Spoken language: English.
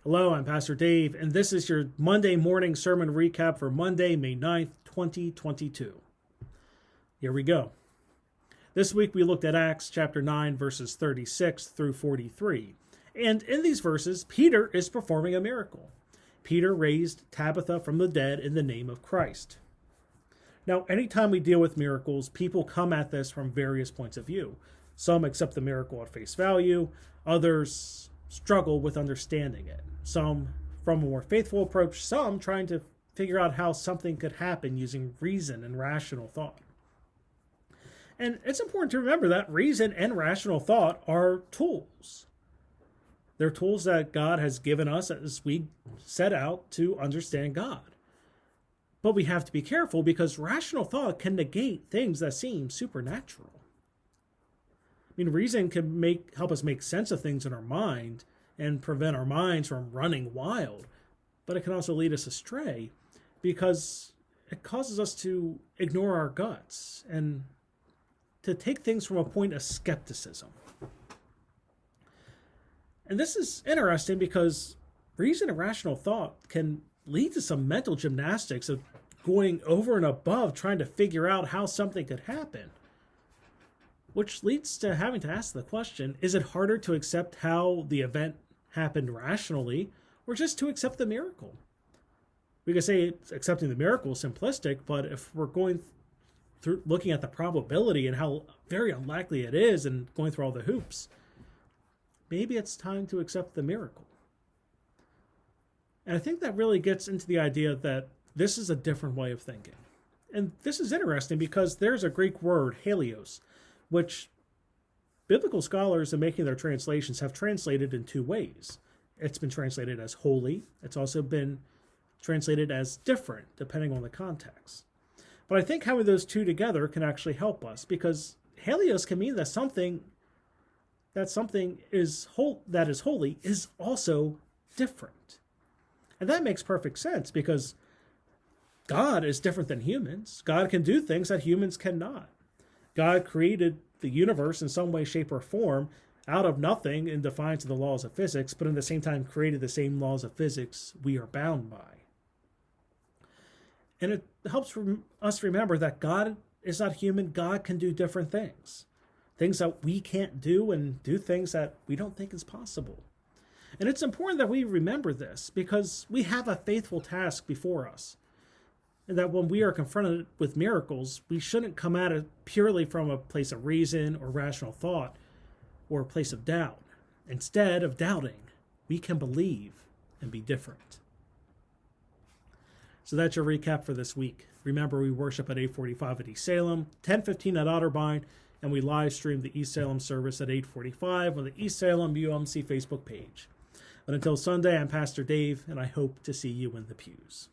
Hello, I'm Pastor Dave, and this is your Monday morning sermon recap for Monday, May 9th, 2022. Here we go. This week we looked at Acts chapter 9, verses 36 through 43. And in these verses, Peter is performing a miracle. Peter raised Tabitha from the dead in the name of Christ. Now, anytime we deal with miracles, people come at this from various points of view. Some accept the miracle at face value, others struggle with understanding it. Some from a more faithful approach, some trying to figure out how something could happen using reason and rational thought. And it's important to remember that reason and rational thought are tools. They're tools that God has given us as we set out to understand God. But we have to be careful because rational thought can negate things that seem supernatural. Reason can help us make sense of things in our mind and prevent our minds from running wild. But it can also lead us astray because it causes us to ignore our guts and to take things from a point of skepticism. And this is interesting because reason and rational thought can lead to some mental gymnastics of going over and above trying to figure out how something could happen. Which leads to having to ask the question, is it harder to accept how the event happened rationally or just to accept the miracle? We could say accepting the miracle is simplistic, but if we're going through looking at the probability and how very unlikely it is and going through all the hoops, maybe it's time to accept the miracle. And I think that really gets into the idea that this is a different way of thinking. And this is interesting because there's a Greek word, helios, which biblical scholars in making their translations have translated in two ways. It's been translated as holy. It's also been translated as different, depending on the context. But I think having those two together can actually help us because helios can mean that something is holy is also different. And that makes perfect sense because God is different than humans. God can do things that humans cannot. God created the universe in some way, shape, or form out of nothing in defiance of the laws of physics, but at the same time created the same laws of physics we are bound by. And it helps us remember that God is not human. God can do different things. Things that we can't do and do things that we don't think is possible. And it's important that we remember this because we have a faithful task before us. And that when we are confronted with miracles, we shouldn't come at it purely from a place of reason or rational thought or a place of doubt. Instead of doubting, we can believe and be different. So that's your recap for this week. Remember, we worship at 8:45 at East Salem, 10:15 at Otterbein, and we live stream the East Salem service at 8:45 on the East Salem UMC Facebook page. But until Sunday, I'm Pastor Dave, and I hope to see you in the pews.